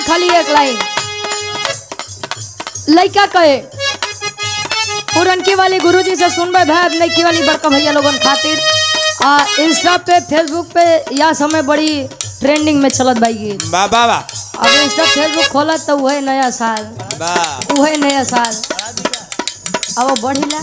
खाली एक लाइन लड़का कहे पुरनकी वाली गुरुजी से सुनबे भाई नईकी वाली बड़का भैया लोगन खातिर इंस्टा पे फेसबुक पे या समय बड़ी ट्रेंडिंग में चलत भाई गीत वाह वाह वाह अब इंस्टा फेसबुक खोलत तो वही नया साल वाह वही नया साल अब बढ़िला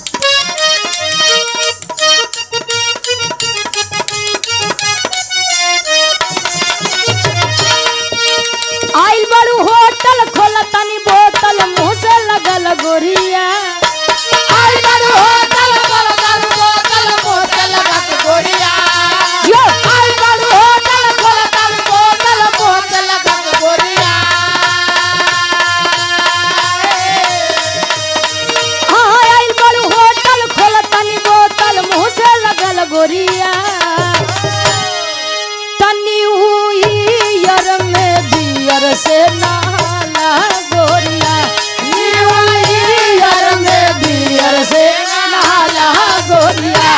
आइल बड़ू होटल खोला तनी बोतल मुंह से लगल गोरिया आइल बड़ू होटल खोला तनी बोतल मुंह से लगल गोरिया यो आइल बड़ू होटल खोला तनी बोतल मुंह से लगल गोरिया हां आइल बड़ू होटल खोला तनी बोतल मुंह से लगल गोरिया तनी हुई यार में बियर से नहाला गोरिया यार में बियर से नहाला गोरिया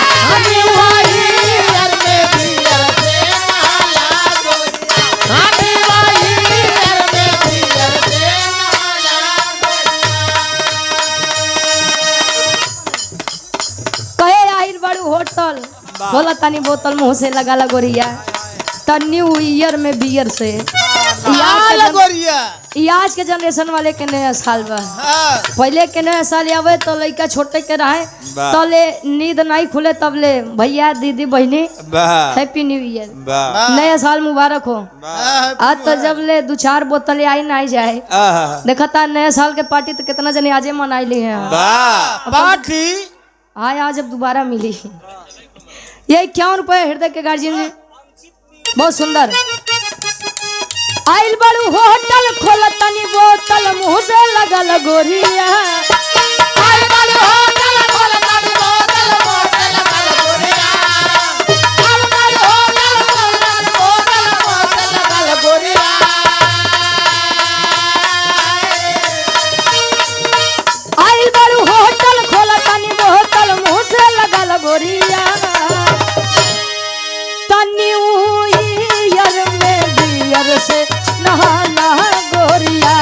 यार में बियर से नहाला गोरिया यार में बियर से कहे आहिर बड़ू होटल बोला तनी बोतल मुंह से लगा गोरिया न्यू ईयर में बियर से आज के जनरेशन वाले के नया साल बा पहले के नया साल आवे तो लड़का छोटे के रहे तले नींद नहीं खुले तब ले भैया दीदी बहनी हैप्पी न्यू ईयर नया साल मुबारक हो। आज तो जब ले 2-4 बोतल आई ना जाए देखा था नया साल के पार्टी तो कितना जने आजे मनाई ली है पार्टी आज जब दोबारा मिली ये 51 रुपये हृदय के गार्जियन जी बहुत सुंदर आइल बड़ू होटल खोल तनी बोतल मुंह से लगल गोरिया आइल बड़ू होटल खोल तनी बोतल मुंह से लगल गोरिया आइल बड़ू होटल खोल तनी बोतल मुंह से लगल गोरिया आइल बड़ू होटल खोल तनी बोतल मुंह से लगल गोरिया तनी यार में बियर से नहाला गोरिया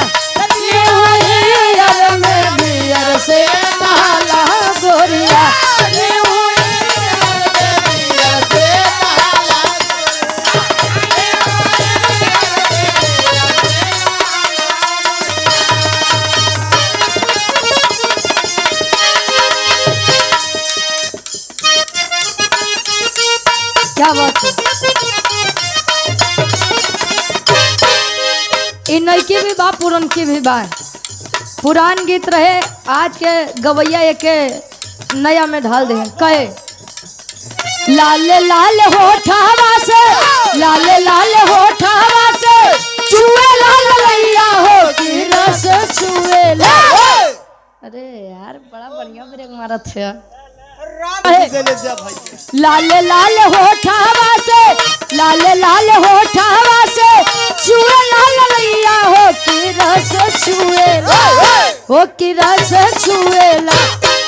यार में बियर से नहाला गोरिया क्या बात है नईकी भी बा पुरान की भी बा पुरान गीत रहे आज के गवैया एक नया में ढाल दे कहे लाल लाल होठावा से लाल लाल होठावा से चुए लाल लैया हो की रस चुए ला अरे यार बड़ा बढ़िया ब्रेक मारा थे लाल लाल होठावा से लाल लाल होठावा से चुए लाल लैया हो की रस छुएला हो की रस छुएला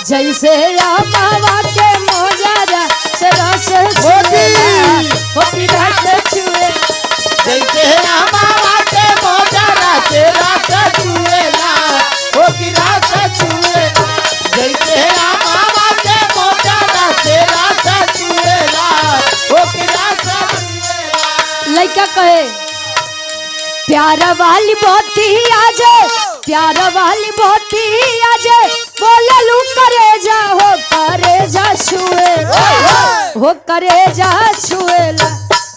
जैसे मावा के मोजरा से रस छुएला हो की रस छुएला जैसे मावा के मोजरा से रस छुएला हो की रस छुएला जैसे मावा के मोजरा से रस छुएला हो की रस छुएला लइका कहे प्यार वाली बोती आजे प्यार वाली बोती आजे बोले लू करे जा छुएला हो करे जा छुएला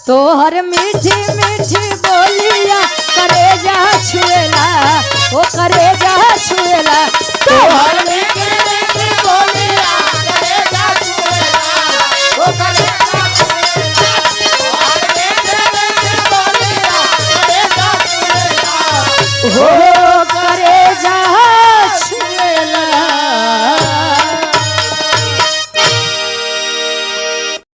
तो हर मीठी मीठी बोलिया करे जा छुएला हो करे जा छुएला तो हर